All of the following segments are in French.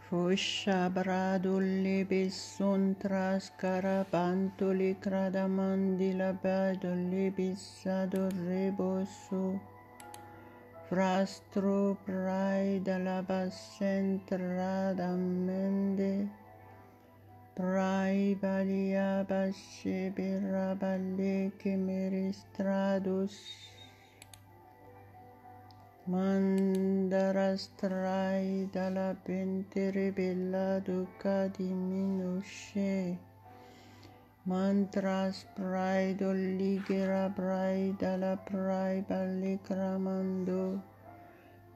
Fushabradulli bisuntras carabantuli cradamandi labadulli bisadurribosu frastro praida labasentradamende praibalia bashibiraballi kimiristradus Mandarastrai dalla pentere bella duca di minusce Mantras prai dolligera prai dalla prai balli cramando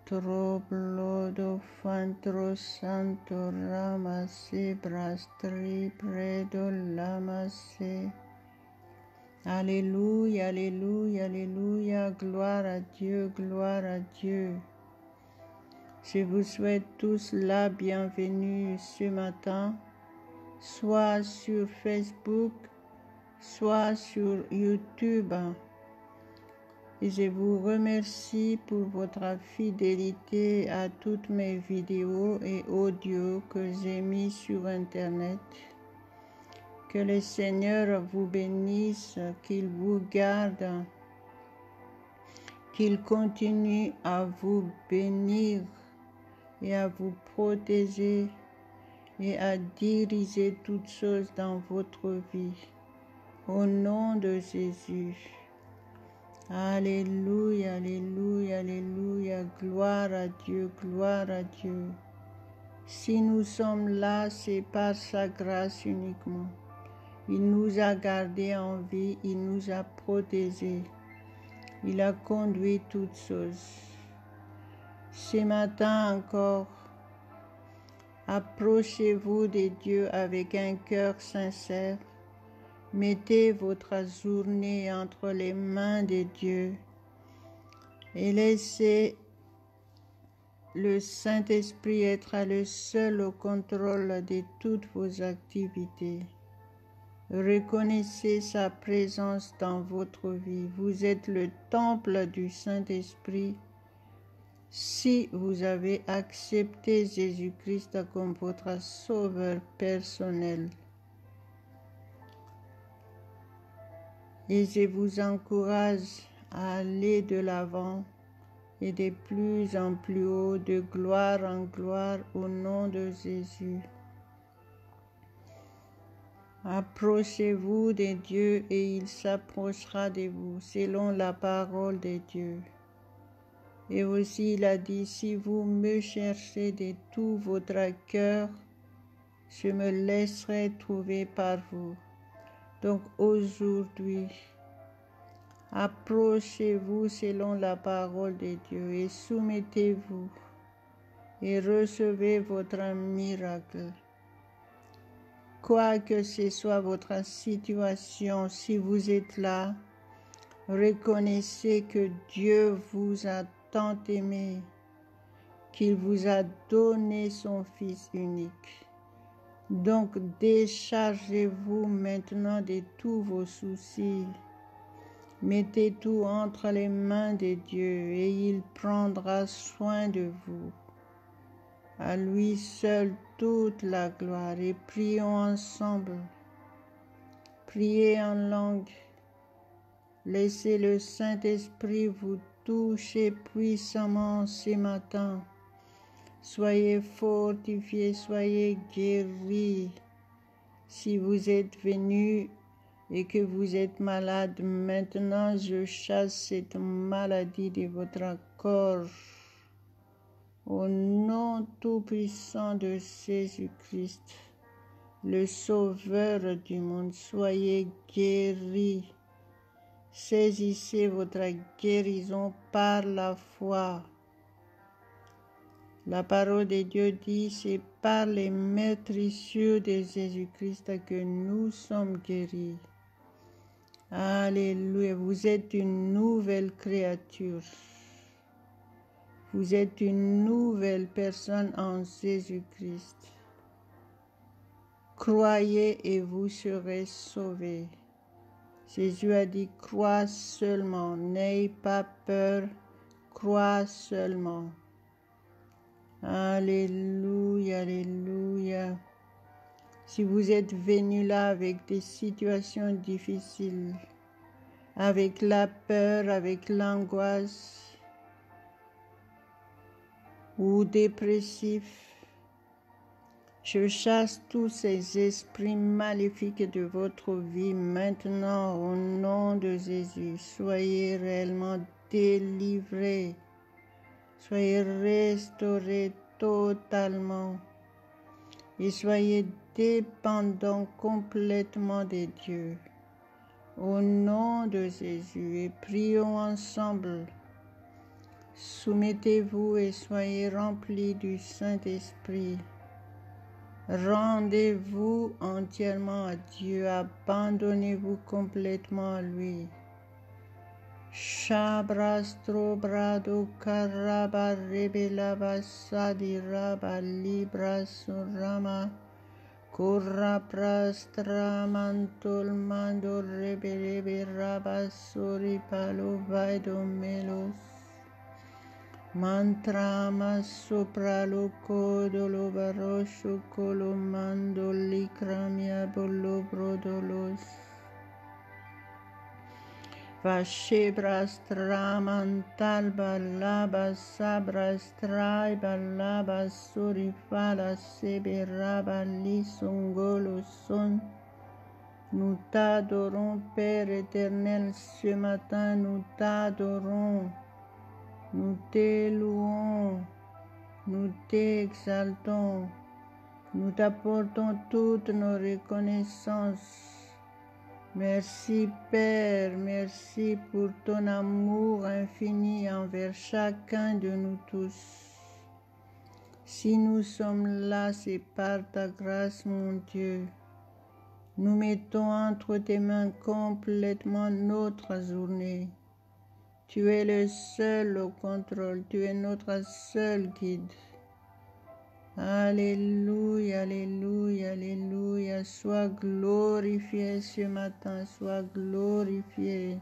Troblodo fantro santo ramase brastri predo lamase Alléluia, Alléluia, Alléluia, gloire à Dieu, gloire à Dieu. Je vous souhaite tous la bienvenue ce matin, soit sur Facebook, soit sur YouTube. Et je vous remercie pour votre fidélité à toutes mes vidéos et audios que j'ai mis sur Internet. Que le Seigneur vous bénisse, qu'il vous garde, qu'il continue à vous bénir et à vous protéger et à diriger toutes choses dans votre vie. Au nom de Jésus. Alléluia, Alléluia, Alléluia, gloire à Dieu, gloire à Dieu. Si nous sommes là, c'est par sa grâce uniquement. Il nous a gardés en vie, il nous a protégés, il a conduit toutes choses. Ce matin encore, approchez-vous de Dieu avec un cœur sincère. Mettez votre journée entre les mains de Dieu et laissez le Saint-Esprit être le seul au contrôle de toutes vos activités. Reconnaissez sa présence dans votre vie. Vous êtes le temple du Saint-Esprit si vous avez accepté Jésus-Christ comme votre sauveur personnel. Et je vous encourage à aller de l'avant et de plus en plus haut, de gloire en gloire au nom de Jésus. Approchez-vous de Dieu et il s'approchera de vous selon la parole de Dieu. Et aussi il a dit, si vous me cherchez de tout votre cœur, je me laisserai trouver par vous. Donc aujourd'hui, approchez-vous selon la parole de Dieu et soumettez-vous et recevez votre miracle. Quoi que ce soit votre situation, si vous êtes là, reconnaissez que Dieu vous a tant aimé, qu'il vous a donné son Fils unique. Donc déchargez-vous maintenant de tous vos soucis. Mettez tout entre les mains de Dieu et il prendra soin de vous. À lui seul toute la gloire et prions ensemble. Priez en langue. Laissez le Saint-Esprit vous toucher puissamment ce matin. Soyez fortifiés, soyez guéris. Si vous êtes venus et que vous êtes malade, maintenant je chasse cette maladie de votre corps. Au nom tout-puissant de Jésus-Christ, le Sauveur du monde, soyez guéris. Saisissez votre guérison par la foi. La parole de Dieu dit, c'est par les meurtrissures de Jésus-Christ que nous sommes guéris. Alléluia, vous êtes une nouvelle créature. Vous êtes une nouvelle personne en Jésus-Christ. Croyez et vous serez sauvés. Jésus a dit, crois seulement, n'ayez pas peur, crois seulement. Alléluia, alléluia. Si vous êtes venu là avec des situations difficiles, avec la peur, avec l'angoisse, ou dépressif, je chasse tous ces esprits maléfiques de votre vie maintenant au nom de Jésus. Soyez réellement délivrés, soyez restaurés totalement et soyez dépendants complètement de Dieu. Au nom de Jésus, et prions ensemble. Soumettez-vous et soyez remplis du Saint-Esprit. Rendez-vous entièrement à Dieu, abandonnez-vous complètement à lui. Shabrastro brado karaba rebelaba sadiraba libra surama kurra prastra mantul mando rebelebe raba suri palo vaido melos. Mantrama sopra lo codo lo baroscio colo mando licramia bollo brodolos. Vashebra stramantal balaba sabra straiba laba surifala seberaba lisongolo son. Nous t'adorons Père éternel ce matin, nous t'adorons. Nous t'élouons, nous t'exaltons, nous t'apportons toutes nos reconnaissances. Merci Père, merci pour ton amour infini envers chacun de nous tous. Si nous sommes là, c'est par ta grâce, mon Dieu. Nous mettons entre tes mains complètement notre journée. Tu es le seul au contrôle, tu es notre seul guide. Alléluia, alléluia, alléluia. Sois glorifié ce matin, sois glorifié.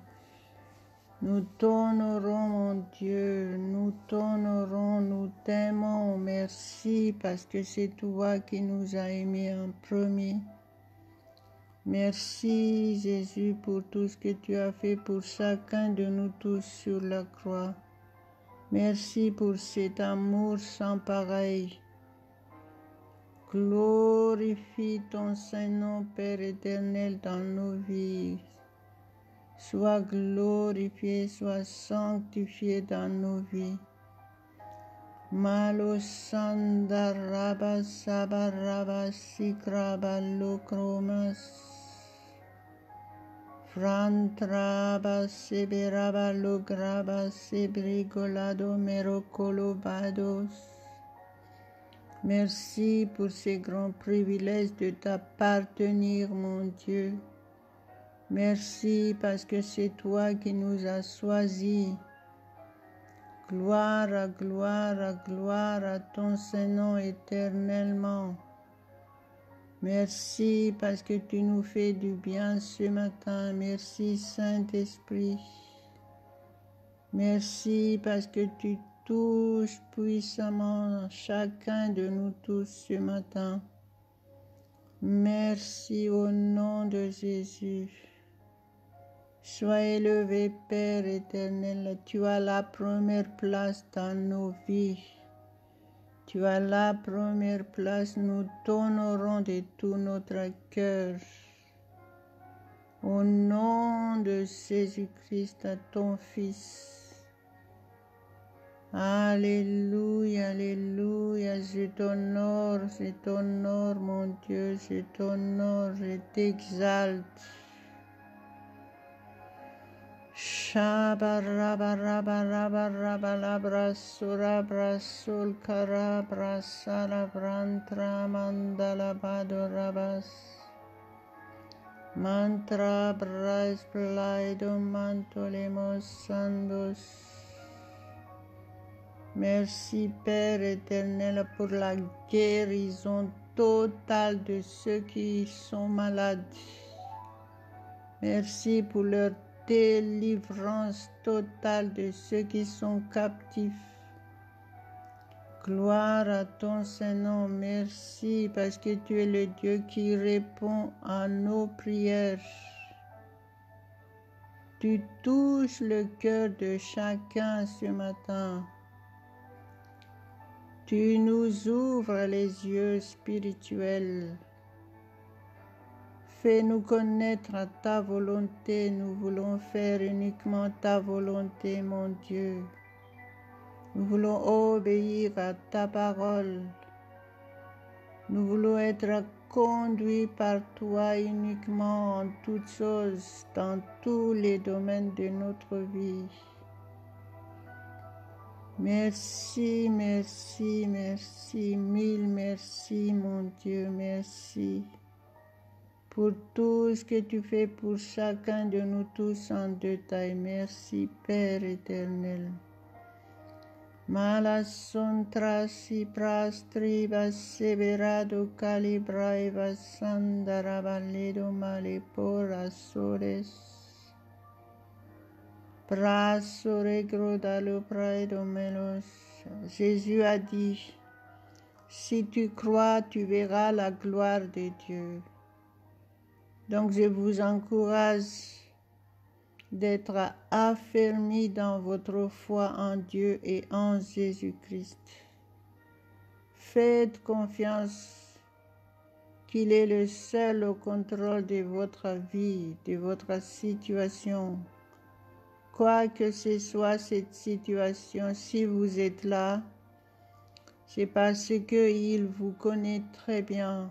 Nous t'honorons, mon Dieu, nous t'honorons, nous t'aimons. Merci parce que c'est toi qui nous as aimés en premier. Merci Jésus pour tout ce que tu as fait pour chacun de nous tous sur la croix. Merci pour cet amour sans pareil. Glorifie ton Saint-Nom, Père éternel, dans nos vies. Sois glorifié, sois sanctifié dans nos vies. Malo sandaraba sabaraba sikraba lokromas. Frantraba seberaba lograba sebrigolado merocolobados. Merci pour ces grands privilèges de t'appartenir, mon Dieu. Merci parce que c'est toi qui nous as choisis. Gloire à gloire à gloire à ton Saint-Nom éternellement. Merci parce que tu nous fais du bien ce matin. Merci Saint-Esprit. Merci parce que tu touches puissamment chacun de nous tous ce matin. Merci au nom de Jésus. Sois élevé, Père éternel. Tu as la première place dans nos vies. Tu as la première place, nous t'honorons de tout notre cœur. Au nom de Jésus-Christ, ton Fils. Alléluia, alléluia, je t'honore, mon Dieu, je t'honore, je t'exalte. Shabarabarabarabarabarabra surabra sulkara brasala brantra mandala badorabas mantra brais plaido mantolemos sandos. Merci Père éternel pour la guérison totale de ceux qui sont malades. Merci pour leur délivrance totale de ceux qui sont captifs. Gloire à ton Saint-Nom. Merci parce que tu es le Dieu qui répond à nos prières. Tu touches le cœur de chacun ce matin. Tu nous ouvres les yeux spirituels. Fais-nous connaître ta volonté. Nous voulons faire uniquement ta volonté, mon Dieu. Nous voulons obéir à ta parole. Nous voulons être conduits par toi uniquement en toutes choses, dans tous les domaines de notre vie. Merci, merci, merci, mille merci, mon Dieu, merci pour tout ce que tu fais pour chacun de nous tous en détail. Merci, Père éternel. Malasuntra si prastri vaseverado calibra e vasandara valedo malipora sores. Brasore grodalo praedo melos. Jésus a dit, si tu crois, tu verras la gloire de Dieu. Donc je vous encourage d'être affermis dans votre foi en Dieu et en Jésus-Christ. Faites confiance qu'il est le seul au contrôle de votre vie, de votre situation. Quoi que ce soit cette situation, si vous êtes là, c'est parce qu'il vous connaît très bien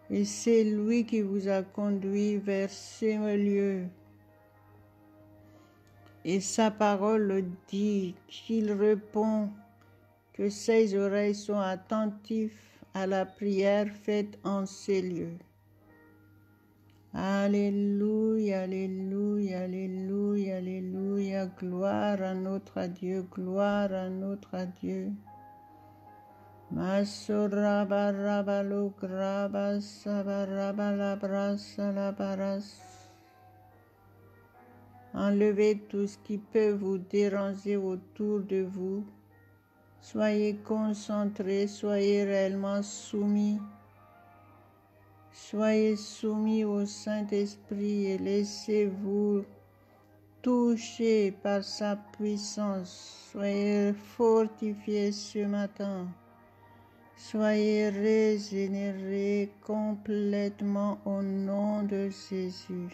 et c'est lui qui vous a conduit vers ce lieu. Et sa parole le dit, qu'il répond, que ses oreilles sont attentives à la prière faite en ces lieux. Alléluia, alléluia, alléluia, alléluia, gloire à notre Dieu, gloire à notre Dieu. Masoraba rabalo graba sabaraba la brasa la baras. Enlevez tout ce qui peut vous déranger autour de vous. Soyez concentrés, soyez réellement soumis. Soyez soumis au Saint-Esprit et laissez-vous toucher par sa puissance. Soyez fortifiés ce matin. Soyez régénérés complètement au nom de Jésus.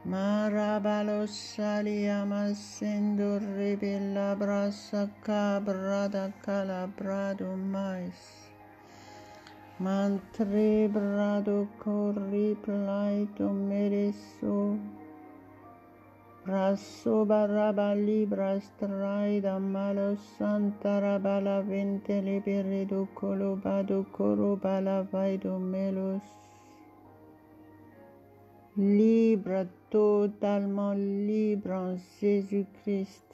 Marabalos saliamasendo rebella brasa cabrada calabrado mais. Mantre brado corri plaito mereso. Brasso baraba libra straida malo santa rabala vente liberedo colobado corobala vaido melos. Libre, totalement libre en Jésus-Christ.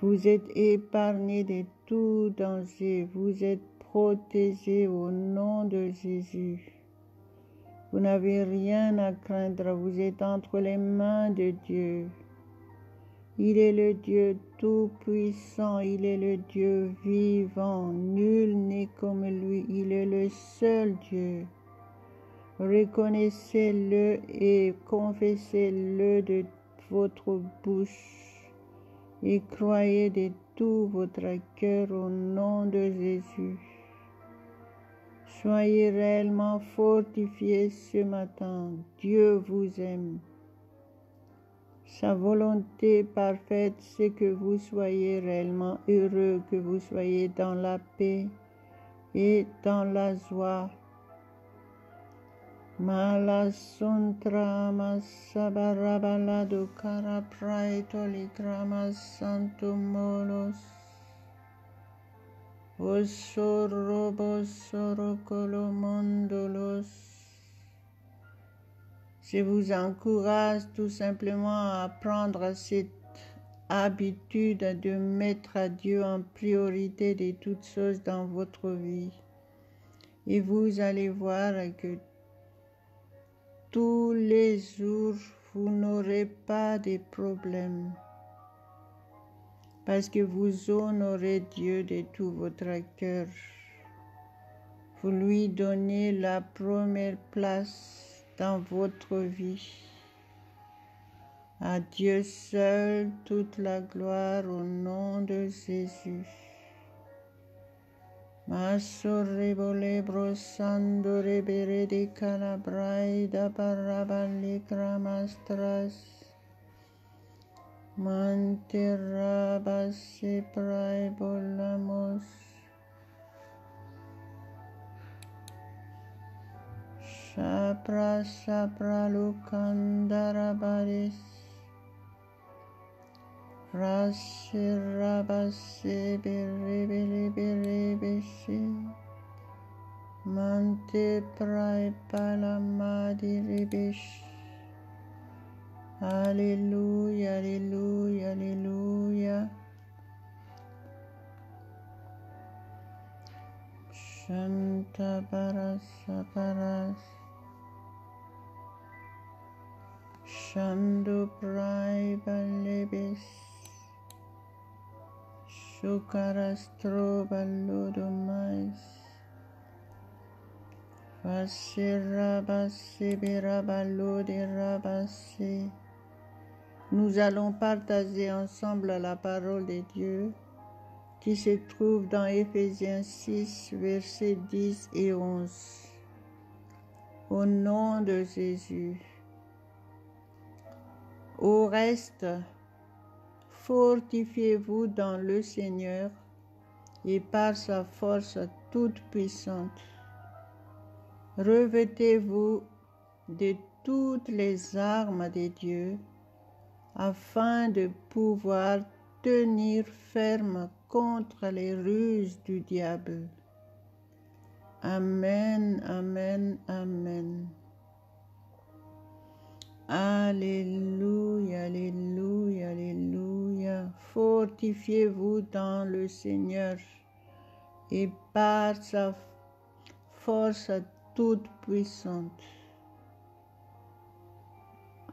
Vous êtes épargnés de tout danger, vous êtes protégés au nom de Jésus. Vous n'avez rien à craindre, vous êtes entre les mains de Dieu. Il est le Dieu tout-puissant, il est le Dieu vivant, nul n'est comme lui, il est le seul Dieu. Reconnaissez-le et confessez-le de votre bouche et croyez de tout votre cœur au nom de Jésus. Soyez réellement fortifiés ce matin. Dieu vous aime. Sa volonté parfaite, c'est que vous soyez réellement heureux, que vous soyez dans la paix et dans la joie. Malasuntra masabarabalado carapraito ligramas santo molos. Osorobosorocolomondolos. Je vous encourage tout simplement à prendre cette habitude de mettre Dieu en priorité de toutes choses dans votre vie. Et vous allez voir que tous les jours, vous n'aurez pas de problème. parce que vous honorez Dieu de tout votre cœur. Vous lui donnez la première place dans votre vie. À Dieu seul toute la gloire au nom de Jésus. Masorrebole brosando rebere de calabrai da parabale cramastras. Manterrabas seprai bolamos. Shapra sapra lukandarabaris. Rasirabase berebelebelebeshe. Mante prai palamadi rebesh. Alléluia, alléluia, alléluia. Shanta barasa paras. Shando prai balebes. Shukarastro ballodomais. Vasirabase berabalode rabase. Nous allons partager ensemble la parole de Dieu qui se trouve dans Éphésiens 6, versets 10 et 11. Au nom de Jésus. Au reste, fortifiez-vous dans le Seigneur et par sa force toute puissante. Revêtez-vous de toutes les armes de Dieu afin de pouvoir tenir ferme contre les ruses du diable. Amen, amen, amen. Alléluia, alléluia, alléluia. Fortifiez-vous dans le Seigneur et par sa force toute puissante.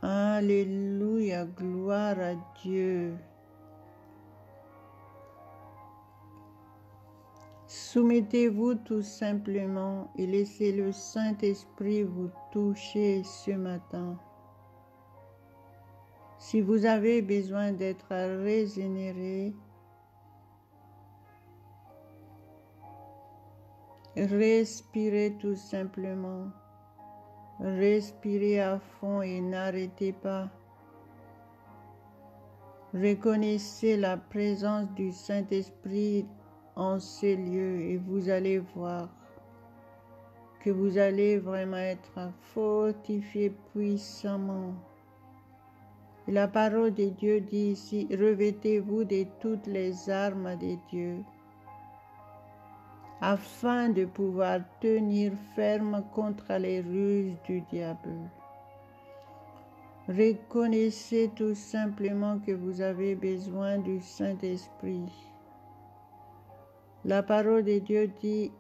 Alléluia, gloire à Dieu. Soumettez-vous tout simplement et laissez le Saint-Esprit vous toucher ce matin. Si vous avez besoin d'être régénéré, respirez tout simplement. Respirez à fond et n'arrêtez pas. Reconnaissez la présence du Saint-Esprit en ces lieux et vous allez voir que vous allez vraiment être fortifié puissamment. Et la parole de Dieu dit ici, revêtez-vous de toutes les armes de Dieu afin de pouvoir tenir ferme contre les ruses du diable. Reconnaissez tout simplement que vous avez besoin du Saint-Esprit. La parole de Dieu dit,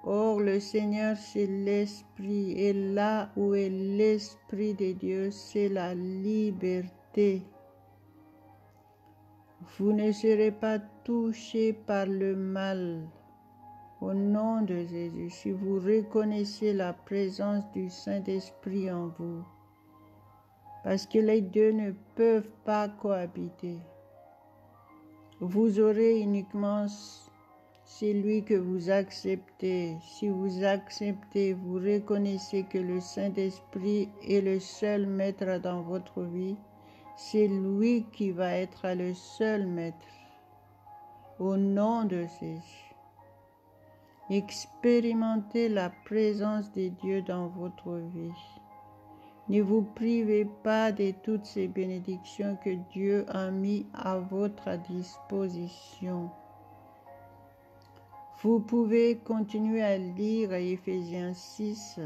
or le Seigneur c'est l'Esprit, et là où est l'Esprit de Dieu, c'est la liberté. Vous ne serez pas touchés par le mal. Au nom de Jésus, si vous reconnaissez la présence du Saint-Esprit en vous, parce que les deux ne peuvent pas cohabiter, vous aurez uniquement celui que vous acceptez. Si vous acceptez, vous reconnaissez que le Saint-Esprit est le seul maître dans votre vie, c'est lui qui va être le seul maître. Au nom de Jésus. Expérimentez la présence de Dieu dans votre vie. Ne vous privez pas de toutes ces bénédictions que Dieu a mis à votre disposition. Vous pouvez continuer à lire Éphésiens 6.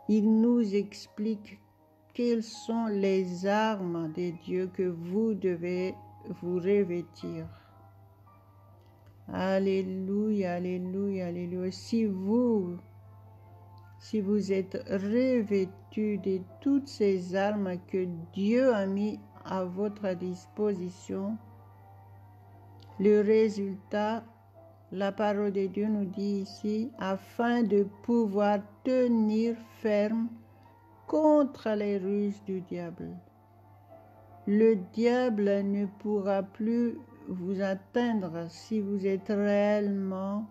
Il nous explique quelles sont les armes de Dieu que vous devez vous revêtir. Alléluia, alléluia, alléluia. Si vous êtes revêtus de toutes ces armes que Dieu a mis à votre disposition. Le résultat, la parole de Dieu nous dit ici, afin de pouvoir tenir ferme contre les ruses du diable. Le diable ne pourra plus vous atteindre si vous êtes réellement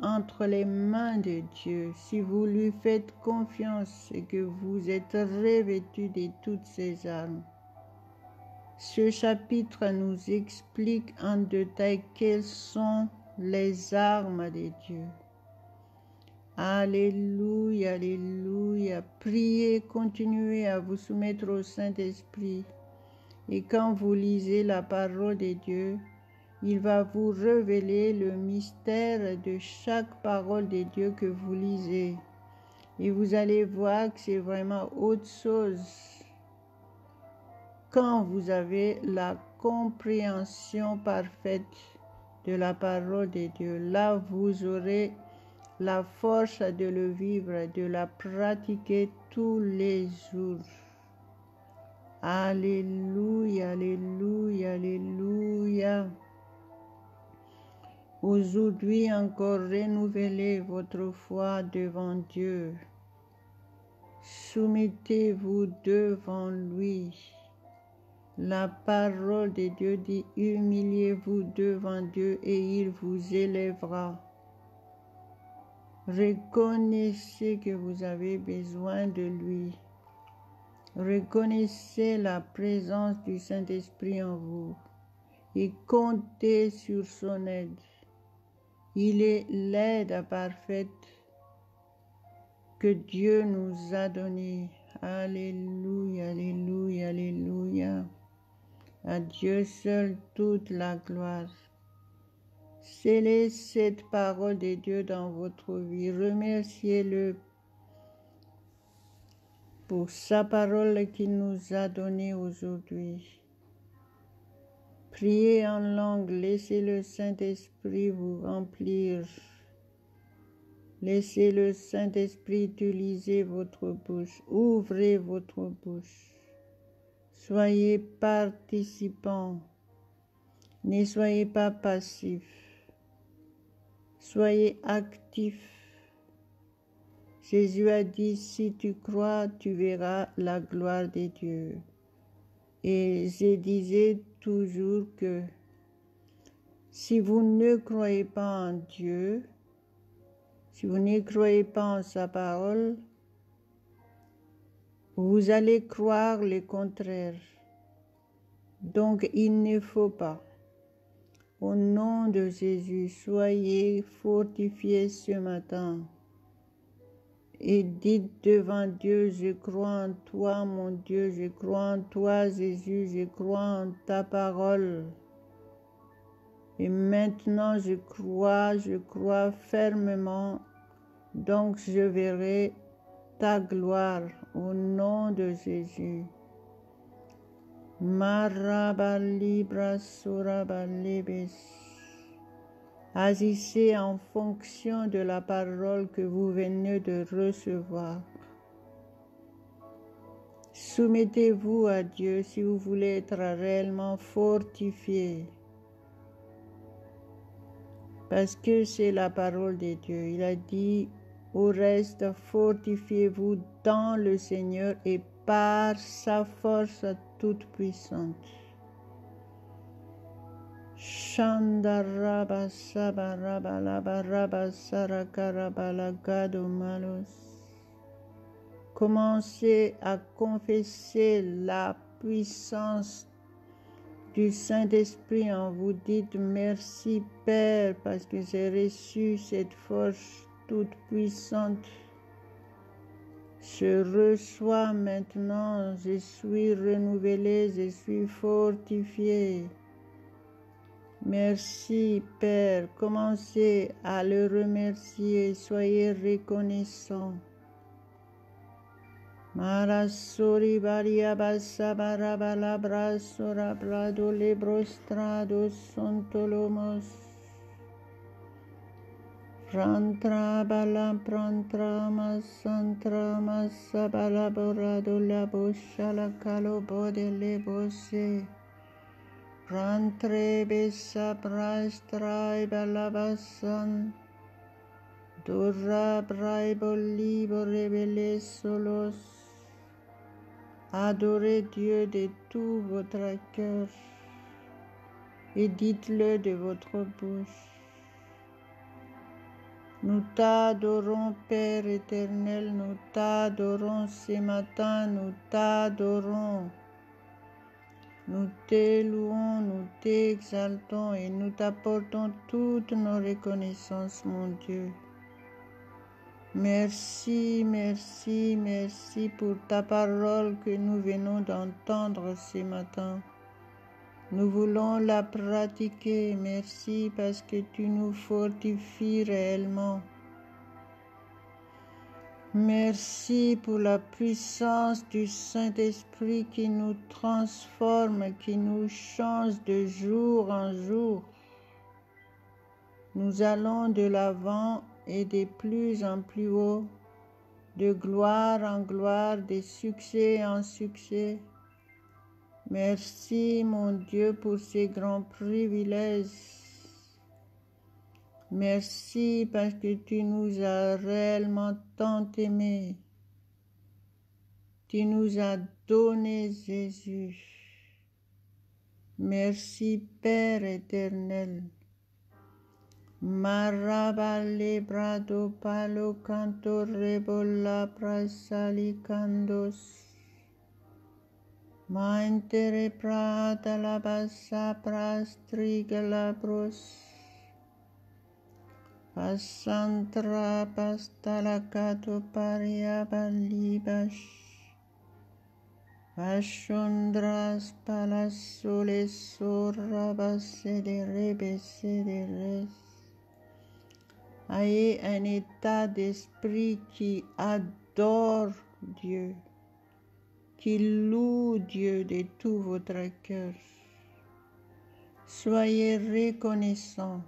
entre les mains de Dieu, si vous lui faites confiance et que vous êtes revêtus de toutes ces armes. Ce chapitre nous explique en détail quelles sont les armes de Dieu. Alléluia, alléluia. Priez, continuez à vous soumettre au Saint-Esprit. Et quand vous lisez la parole de Dieu, il va vous révéler le mystère de chaque parole de Dieu que vous lisez. Et vous allez voir que c'est vraiment autre chose. Quand vous avez la compréhension parfaite de la parole de Dieu, là vous aurez la force de le vivre, de la pratiquer tous les jours. Alléluia, alléluia, alléluia. Aujourd'hui encore, renouvelez votre foi devant Dieu. Soumettez-vous devant lui. La parole de Dieu dit, humiliez-vous devant Dieu et il vous élèvera. Reconnaissez que vous avez besoin de lui. Reconnaissez la présence du Saint-Esprit en vous et comptez sur son aide. Il est l'aide parfaite que Dieu nous a donnée. Alléluia, alléluia, alléluia. À Dieu seul toute la gloire. Scellez cette parole de Dieu dans votre vie. Remerciez-le pour sa parole qu'il nous a donnée aujourd'hui. Priez en langue, laissez le Saint-Esprit vous remplir. Laissez le Saint-Esprit utiliser votre bouche. Ouvrez votre bouche. Soyez participants. Ne soyez pas passifs. Soyez actifs. Jésus a dit, si tu crois, tu verras la gloire de Dieu. Et je disais toujours que si vous ne croyez pas en Dieu, si vous ne croyez pas en sa parole, vous allez croire le contraire. Donc il ne faut pas. Au nom de Jésus, soyez fortifiés ce matin. Et dites devant Dieu, je crois en toi, mon Dieu, je crois en toi, Jésus, je crois en ta parole. Et maintenant, je crois fermement, donc je verrai ta gloire au nom de Jésus. Marabalibra surabalibis. Agissez en fonction de la parole que vous venez de recevoir. Soumettez-vous à Dieu si vous voulez être réellement fortifié. Parce que c'est la parole de Dieu. Il a dit, au reste, fortifiez-vous dans le Seigneur et par sa force toute puissante. Shandaraba sabaraba labaraba sarakarabalagado malos. Commencez à confesser la puissance du Saint-Esprit en vous. Dites merci Père parce que j'ai reçu cette force toute puissante. Je reçois maintenant, je suis renouvelé, je suis fortifié. Merci Père, commencez à le remercier, soyez reconnaissants. Marasori bariabasa barabalabra sorabrado lebrostrado sontolomos. Prantra bala prantra masantra masabala borado la bosha la calo bode le bose. Prantre besa prastrai balabasan. Dura braibo libo rebelle solos. Adorez Dieu de tout votre cœur et dites-le de votre bouche. Nous t'adorons, Père éternel, nous t'adorons ce matin, nous t'adorons. Nous t'élouons, nous t'exaltons et nous t'apportons toutes nos reconnaissances, mon Dieu. Merci, merci, merci pour ta parole que nous venons d'entendre ce matin. Nous voulons la pratiquer. Merci parce que tu nous fortifies réellement. Merci pour la puissance du Saint-Esprit qui nous transforme, qui nous change de jour en jour. Nous allons de l'avant et de plus en plus haut, de gloire en gloire, de succès en succès. Merci, mon Dieu, pour ces grands privilèges. Merci parce que tu nous as réellement tant aimés. Tu nous as donné Jésus. Merci, Père éternel. Marabale brado palo canto rebola prasali candos. Maintere prata la bassa prastriga la bros. Pasantra pasta la cato paria balibash. Pashondras palasole sorra basse de rebesse de res. Ayez un état d'esprit qui adore Dieu, qui loue Dieu de tout votre cœur. Soyez reconnaissants.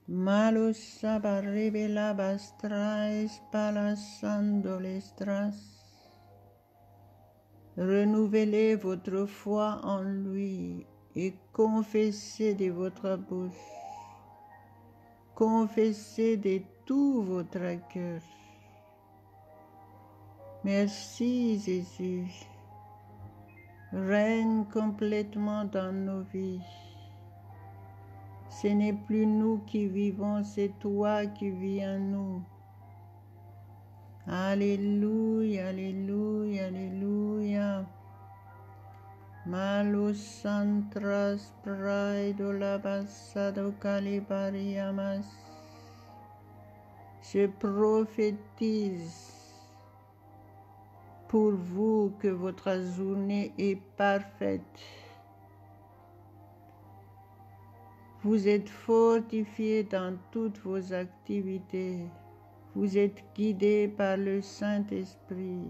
Malus sabarrebela bastrais palasando lestras. Renouvelez votre foi en lui et confessez de votre bouche. Confessez de tout votre cœur. Merci Jésus. Règne complètement dans nos vies. Ce n'est plus nous qui vivons, c'est toi qui vis en nous. Alléluia, alléluia, alléluia. Malus santras praido labasado calibariamas. Je prophétise pour vous que votre journée est parfaite. Vous êtes fortifiés dans toutes vos activités. Vous êtes guidés par le Saint-Esprit.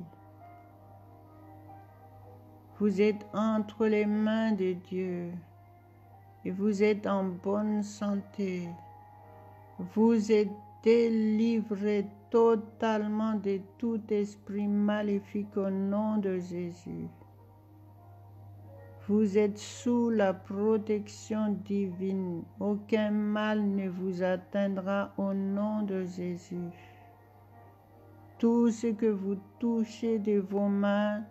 Vous êtes entre les mains de Dieu et vous êtes en bonne santé. Vous êtes délivrés totalement de tout esprit maléfique au nom de Jésus. Vous êtes sous la protection divine. Aucun mal ne vous atteindra au nom de Jésus. Tout ce que vous touchez de vos mains,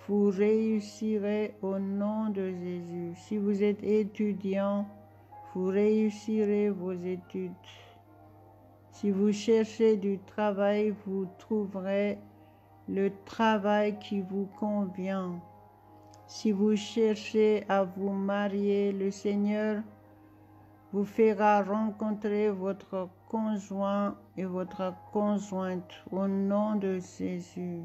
vous réussirez au nom de Jésus. Si vous êtes étudiant, vous réussirez vos études. Si vous cherchez du travail, vous trouverez le travail qui vous convient. Si vous cherchez à vous marier, le Seigneur vous fera rencontrer votre conjoint et votre conjointe au nom de Jésus.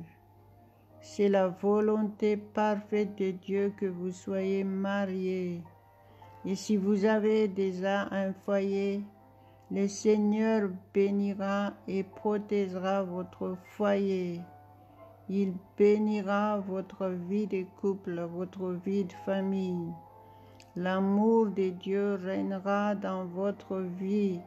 C'est la volonté parfaite de Dieu que vous soyez mariés. Et si vous avez déjà un foyer, le Seigneur bénira et protégera votre foyer. Il bénira votre vie de couple, votre vie de famille. L'amour de Dieu régnera dans votre vie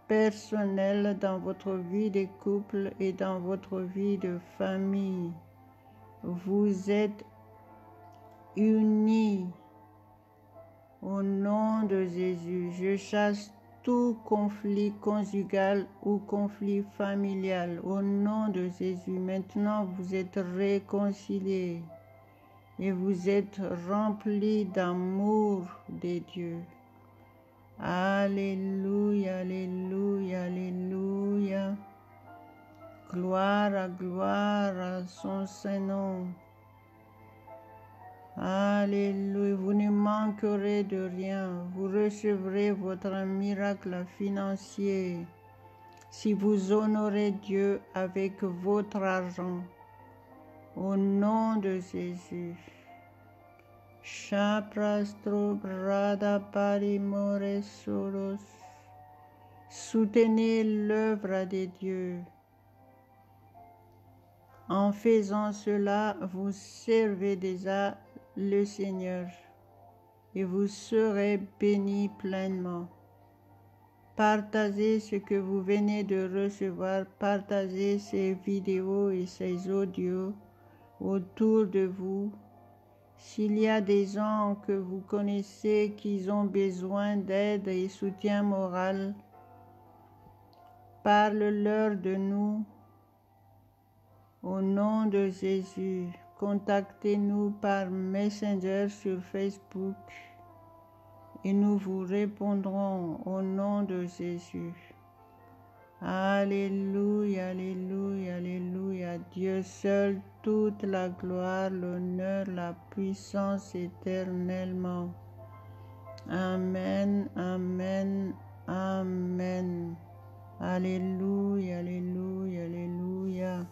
personnelle, dans votre vie de couple et dans votre vie de famille. Vous êtes unis au nom de Jésus. Je chasse tout conflit conjugal ou conflit familial au nom de Jésus. Maintenant, vous êtes réconciliés et vous êtes remplis d'amour de Dieu. Alléluia, alléluia, alléluia. Gloire à son Saint-Nom. Alléluia, vous ne manquerez de rien. Vous recevrez votre miracle financier si vous honorez Dieu avec votre argent. Au nom de Jésus. Shaprastro grada parimore solos. Soutenez l'œuvre de Dieu. En faisant cela, vous servez déjà le Seigneur et vous serez bénis pleinement. Partagez ce que vous venez de recevoir, partagez ces vidéos et ces audios autour de vous. S'il y a des gens que vous connaissez qui ont besoin d'aide et soutien moral, parle-leur de nous. Au nom de Jésus, contactez-nous par Messenger sur Facebook et nous vous répondrons au nom de Jésus. Alléluia, alléluia, alléluia. Dieu seul, toute la gloire, l'honneur, la puissance éternellement. Amen, amen, amen. Alléluia, alléluia, alléluia.